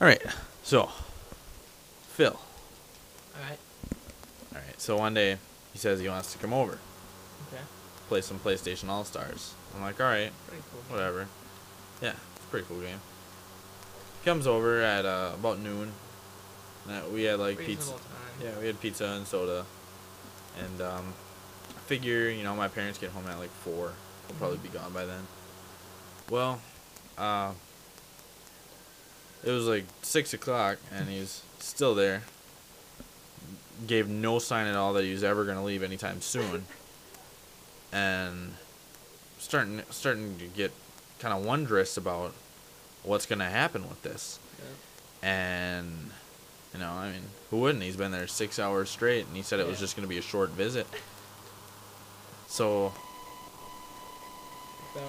All right, so Phil. Alright. All right, so one day he says he wants to come over, Okay. play some PlayStation All Stars. I'm like, all right, Pretty cool. whatever. Yeah, it's a pretty cool game. Comes over at about noon. We had like pizza. Reasonable time. Yeah, we had pizza and soda. And I figure, my parents get home at like 4. We'll probably be gone by then. Well, it was like 6 o'clock and he's still there. Gave no sign at all that he was ever gonna leave anytime soon. And starting to get kind of wondrous about what's gonna happen with this. Yeah. And who wouldn't? He's been there 6 hours straight, and he said it was just gonna be a short visit. So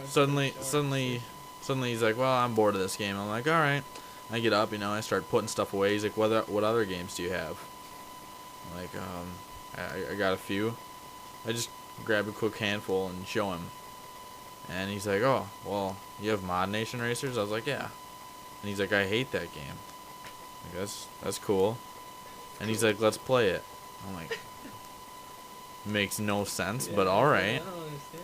suddenly he's like, "Well, I'm bored of this game." I'm like, "All right." I get up, I start putting stuff away. He's like, "What other games do you have?" I'm like, I got a few. I just grab a quick handful and show him. And he's like, "Oh, well, you have Mod Nation Racers?" I was like, "Yeah." And he's like, "I hate that game." I'm like, that's cool. And he's like, "Let's play it." I'm like, makes no sense, but all right. I don't understand.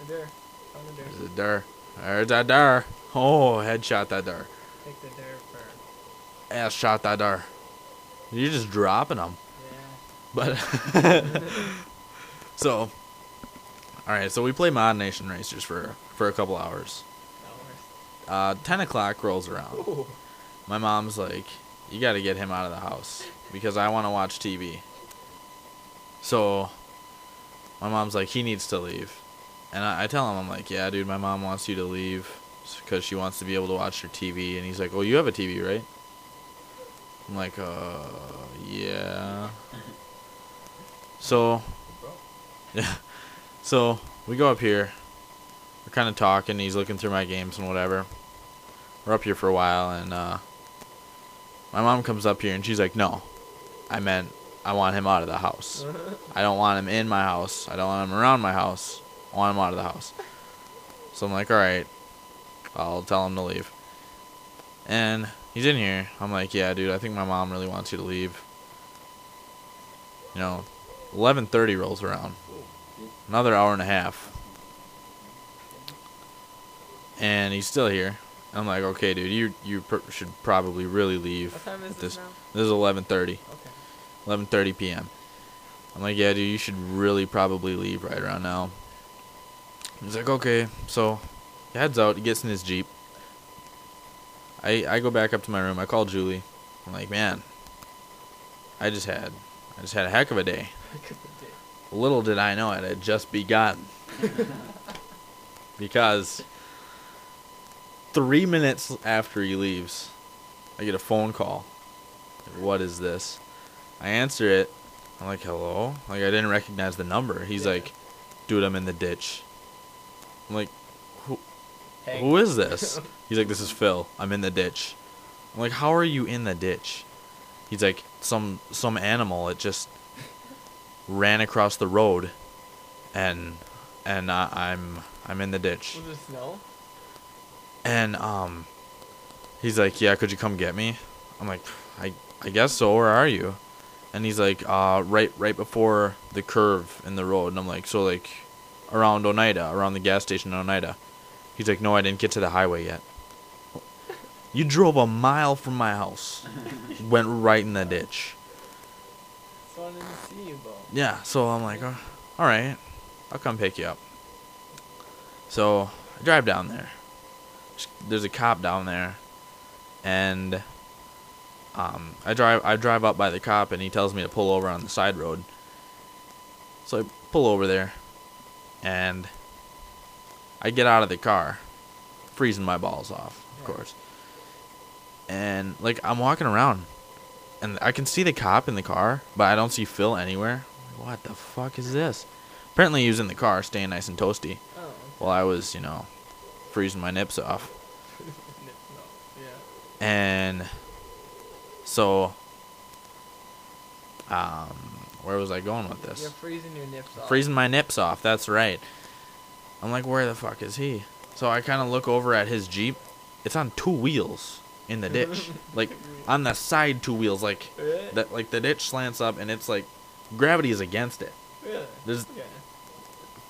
The der. Found the der. There's a der. There's that der. Oh, headshot that der. Take the der for. Ass shot that der. You're just dropping them. Yeah. But so, all right. So we play Mod Nation Racers for a couple hours. 10 o'clock rolls around. Ooh. My mom's like, "You got to get him out of the house because I want to watch TV." So my mom's like, "He needs to leave." And I tell him, I'm like, "Yeah, dude, my mom wants you to leave because she wants to be able to watch her TV." And he's like, "Oh, you have a TV, right?" I'm like, yeah. So, yeah. So we go up here. We're kind of talking. He's looking through my games and whatever. We're up here for a while, and my mom comes up here and she's like, "No, I meant I want him out of the house. I don't want him in my house. I don't want him around my house. I want him out of the house." So I'm like, "All right, I'll tell him to leave." And he's in here. I'm like, "Yeah, dude, I think my mom really wants you to leave." 11:30 rolls around. Another hour and a half. And he's still here. I'm like, "Okay, dude, you should probably really leave." What time is this now? This is 11:30. Okay. 11:30 p.m. I'm like, "Yeah, dude, you should really probably leave right around now." He's like, "Okay." So he heads out. He gets in his Jeep. I go back up to my room. I call Julie. I'm like, "Man, I just had a heck of a day." Little did I know it had just begun. Because 3 minutes after he leaves, I get a phone call. Like, what is this? I answer it. I'm like, "Hello?" Like, I didn't recognize the number. He's like, "Dude, I'm in the ditch." I'm like, who is this? He's like, "This is Phil. I'm in the ditch." I'm like, "How are you in the ditch?" He's like, some animal. It just ran across the road, and I'm in the ditch. Was it snow? And he's like, "Yeah, could you come get me?" I'm like, I guess so. Where are you? And he's like, right before the curve in the road." And I'm like, "So like around Oneida, around the gas station in Oneida?" He's like, "No, I didn't get to the highway yet." You drove a mile from my house, went right in the ditch. So I didn't see you, Beau. Yeah, so I'm like, "Oh, all right, I'll come pick you up." So I drive down there. There's a cop down there, and I drive up by the cop, and he tells me to pull over on the side road. So I pull over there, and I get out of the car, freezing my balls off, of course. And like, I'm walking around, and I can see the cop in the car, but I don't see Phil anywhere. What the fuck is this? Apparently he was in the car, staying nice and toasty, Oh. while I was, freezing my nips off. Yeah. And so, where was I going with You're this? freezing your nips off. Freezing my nips off, that's right. I'm like, where the fuck is he? So I kind of look over at his Jeep. It's on 2 wheels in the ditch, like on the side two wheels, like Really? that. Like the ditch slants up, and it's like gravity is against it. Really? There's Okay.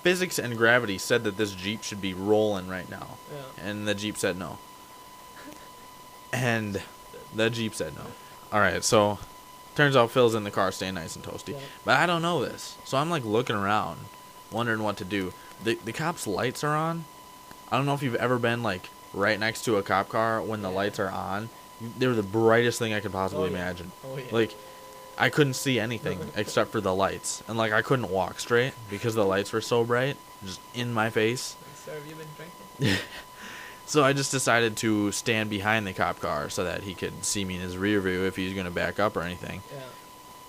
physics and gravity said that this Jeep should be rolling right now, Yeah. and the Jeep said no. And the Jeep said no. All right, so turns out Phil's in the car, staying nice and toasty. Yeah. But I don't know this, so I'm like looking around, wondering what to do. The cops' lights are on. I don't know if you've ever been like right next to a cop car when the Yeah. lights are on. They're the brightest thing I could possibly Oh, yeah. imagine. Oh, yeah. Like, I couldn't see anything except for the lights, and like I couldn't walk straight because the lights were so bright, just in my face. Sir, have you been drinking? So I just decided to stand behind the cop car so that he could see me in his rear view if he's gonna back up or anything. Yeah.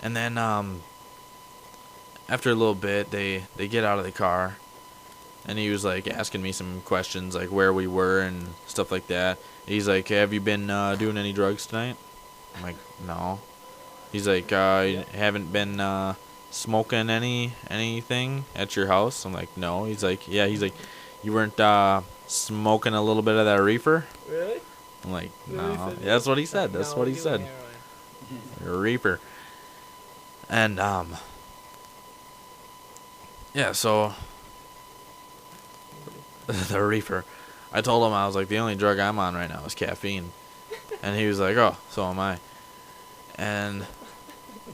And then after a little bit, they get out of the car, and he was like asking me some questions like where we were and stuff like that. He's like, "Have you been doing any drugs tonight?" I'm like, "No." He's like, "You haven't been smoking anything at your house?" I'm like, "No." He's like, "Yeah." He's like, "You weren't smoking a little bit of that reefer?" Really? I'm like, Really "No." said Yeah, that's what he said. That's No, what he we're said. doing heroin. Reaper. And yeah, so the reefer. I told him, I was like, the only drug I'm on right now is caffeine. And he was like, "Oh, so am I." And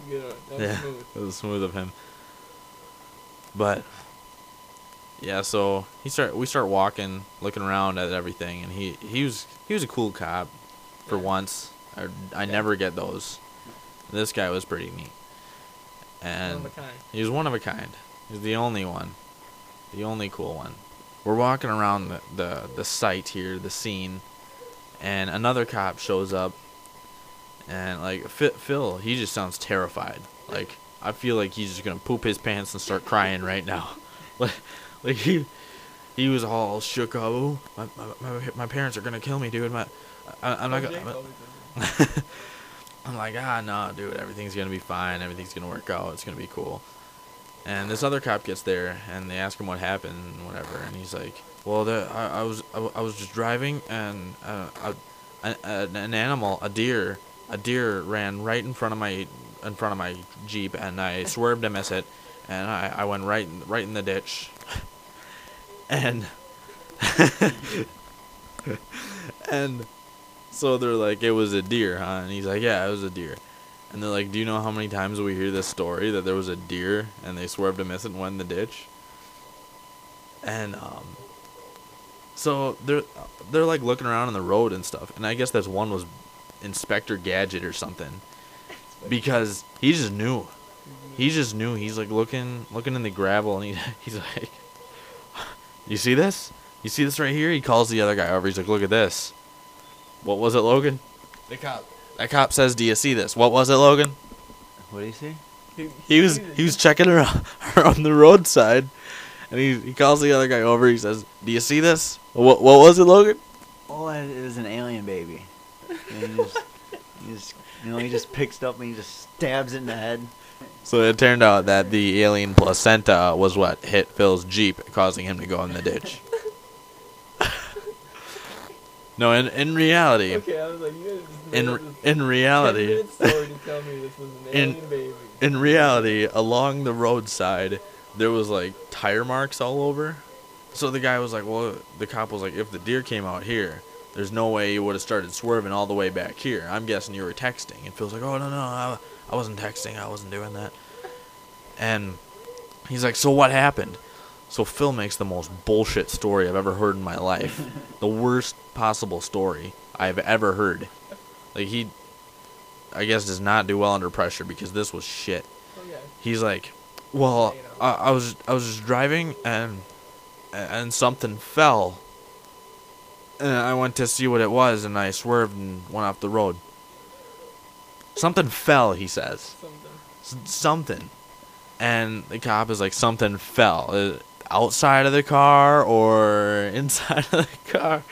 Good one. That was yeah, smooth. it was smooth of him. But yeah, so we start walking, looking around at everything, and he was a cool cop for Yeah. once. I never get those. This guy was pretty neat. And One of a kind. he was one of a kind. He was the only one. The only cool one. We're walking around the site here, the scene, and another cop shows up, and like Phil, he just sounds terrified. Like, I feel like he's just gonna poop his pants and start crying right now. like he was all shook up. "Oh, my parents are gonna kill me, dude. I'm not Jake gonna." always does it. I'm like, no, dude, everything's gonna be fine. Everything's gonna work out. It's gonna be cool. And this other cop gets there, and they ask him what happened and whatever, and he's like, "Well, I was just driving, and an animal, a deer ran right in front of my Jeep, and I swerved to miss it, and I went right in the ditch." And and so they're like, "It was a deer, huh?" And he's like, "Yeah, it was a deer." And they're like, "Do you know how many times we hear this story that there was a deer and they swerved to miss it and went in the ditch?" And so they're like looking around on the road and stuff, and I guess this one was Inspector Gadget or something, because he just knew. He's like looking in the gravel, and he's like, "You see this? You see this right here?" He calls the other guy over. He's like, "Look at this." "What was it, Logan?" That cop says, "Do you see this?" "What was it, Logan?" What do you see? He was checking around the roadside, and he calls the other guy over. He says, "Do you see this?" What was it, Logan?" Oh, it was an alien baby. And he just picks it up and he just stabs it in the head. So it turned out that the alien placenta was what hit Phil's Jeep, causing him to go in the ditch. No, in reality, Okay, I was like, you guys just made up this in reality, 10-minute story to tell me this was an alien baby. in reality, along the roadside, there was like tire marks all over. So the guy was like, "Well," the cop was like, "If the deer came out here, there's no way you would have started swerving all the way back here. I'm guessing you were texting." And Phil's like, "Oh, no, I wasn't texting. I wasn't doing that." And he's like, "So what happened?" So Phil makes the most bullshit story I've ever heard in my life. The worst possible story I've ever heard. Like, he, I guess, does not do well under pressure, because this was shit. Okay. He's like, "Well, I was just driving, and something fell. And I went to see what it was, and I swerved and went off the road." Something fell, he says. Something. And the cop is like, "Something fell. Outside of the car or inside of the car?"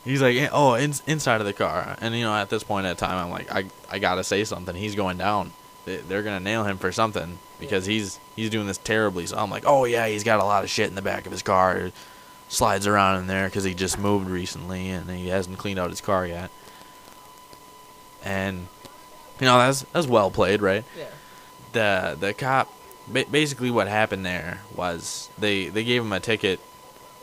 He's like, "Oh, inside of the car." And, at this point at time, I'm like, I gotta say something. He's going down. They're gonna nail him for something, because he's doing this terribly. So I'm like, "Oh yeah, he's got a lot of shit in the back of his car. Slides around in there because he just moved recently and he hasn't cleaned out his car yet." And that's well played, right? Yeah. The cop, basically what happened there was they gave him a ticket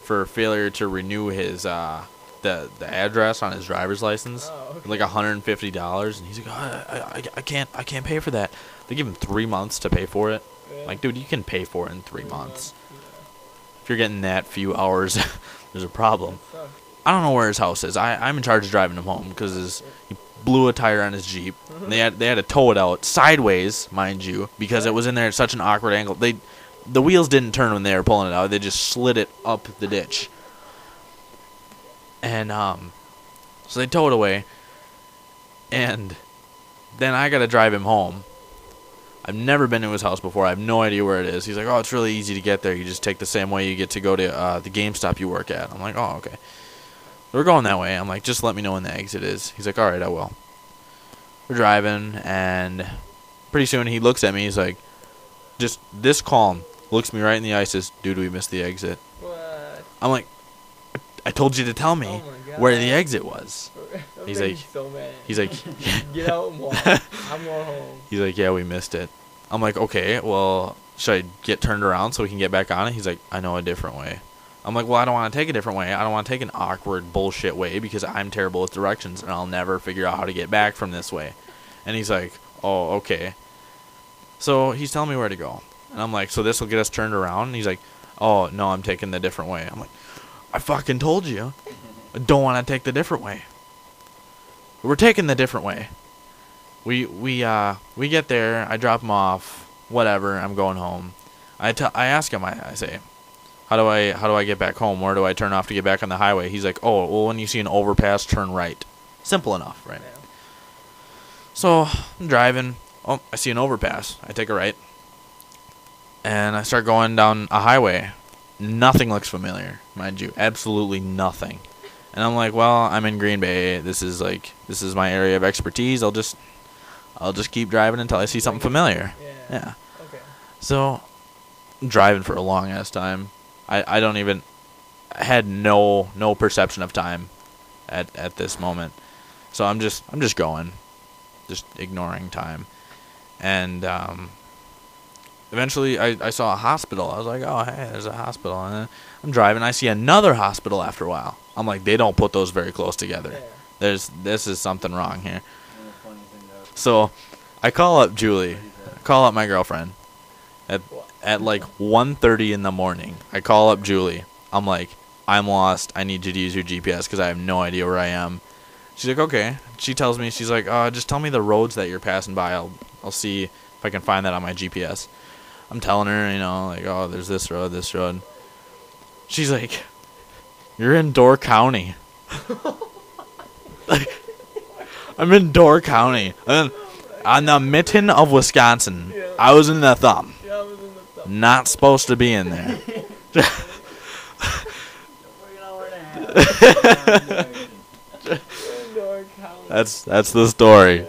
for failure to renew his the address on his driver's license, Oh, okay. like $150, and he's like, oh, I can't pay for that. They give him 3 months to pay for it. Yeah. Like, dude, you can pay for it in 3 months. Yeah. If you're getting that few hours, there's a problem. That sucks. I don't know where his house is. I'm in charge of driving him home because he blew a tire on his Jeep. They had to tow it out sideways, mind you, because it was in there at such an awkward angle. The wheels didn't turn when they were pulling it out. They just slid it up the ditch. And so they tow it away, and then I gotta drive him home. I've never been to his house before. I have no idea where it is. He's like, oh, it's really easy to get there. You just take the same way you get to go to the GameStop you work at. I'm like, oh, okay. We're going that way. I'm like, just let me know when the exit is. He's like, all right, I will. We're driving, and pretty soon he looks at me. He's like, just this calm, looks me right in the eye, says, dude, we missed the exit. What? I'm like, I told you to tell me Oh my God. where the exit was. That He's makes like- me so mad. He's like, Get out and walk. I'm going home. he's like, yeah, we missed it. I'm like, okay, well, should I get turned around so we can get back on it? He's like, I know a different way. I'm like, well, I don't want to take a different way. I don't want to take an awkward bullshit way because I'm terrible with directions and I'll never figure out how to get back from this way. And he's like, oh, okay. So he's telling me where to go. And I'm like, so this will get us turned around? And he's like, oh, no, I'm taking the different way. I'm like, I fucking told you. I don't want to take the different way. We're taking the different way. We get there. I drop him off. Whatever. I'm going home. I ask him. I say, how do I get back home? Where do I turn off to get back on the highway? He's like, oh, well, when you see an overpass, turn right. Simple enough, right? Yeah. So I'm driving. Oh, I see an overpass. I take a right, and I start going down a highway. Nothing looks familiar, mind you. Absolutely nothing. And I'm like, well, I'm in Green Bay. This is my area of expertise. I'll just keep driving until I see something familiar. Yeah. Okay. So I'm driving for a long ass time. I had no perception of time at this moment. So I'm just going, just ignoring time. And eventually I saw a hospital. I was like, oh, hey, there's a hospital. And then I'm driving. I see another hospital after a while. I'm like, they don't put those very close together. Yeah. This is something wrong here. So I call up Julie. I call up my girlfriend. At like 1:30 in the morning, I call up Julie. I'm like, I'm lost. I need you to use your GPS because I have no idea where I am. She's like, okay. She tells me, she's like, just tell me the roads that you're passing by. I'll see if I can find that on my GPS. I'm telling her, like, oh, there's this road, this road. She's like, you're in Door County. Like, I'm in Door County. And then on the mitten of Wisconsin, Yeah. I was in the thumb. Yeah, I was in the thumb. Not supposed to be in there. Indoor county. That's the story. Yeah.